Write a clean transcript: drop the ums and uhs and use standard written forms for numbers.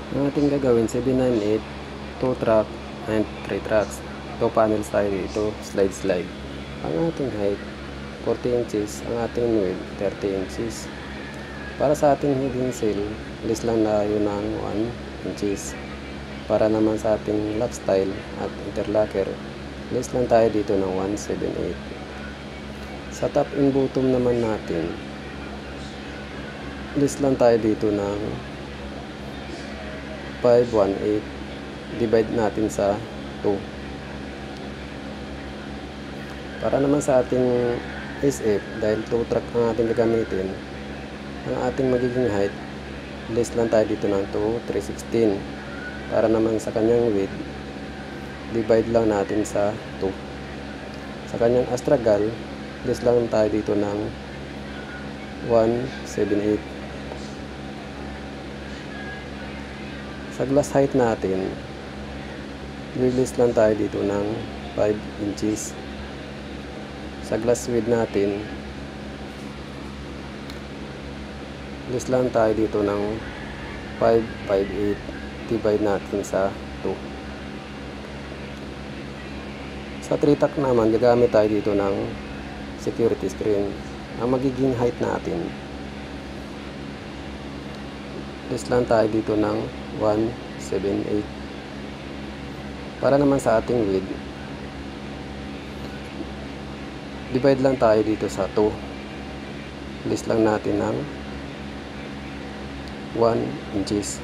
Ang ating gagawin, 798, 2 track and 3 tracks. 2 panels tayo dito, slide. Ang ating height, 40 inches. Ang ating width, 30 inches. Para sa ating hidden cell, list lang tayo ng 1 inches. Para naman sa ating lock style at interlocker, list lang tayo dito ng 178. Sa top and bottom naman natin, list lang tayo dito ng 518. Divide natin sa 2. Para naman sa ating SF, dahil 2 track ang ating gagamitin, ang ating magiging height, list lang tayo dito ng 2, 316. Para naman sa kanyang width, divide lang natin sa 2. Sa kanyang astragal, list lang tayo dito ng 178. Sa glass height natin, list lang tayo dito ng 5 inches. Sa glass width natin, list lang tayo dito ng 558. Divide natin sa 2. Sa 3 track naman, gagamit tayo dito ng security screen. Ang magiging height natin, list lang tayo dito ng 178. Para naman sa ating width, divide lang tayo dito sa 2. List lang natin ng 1 inches.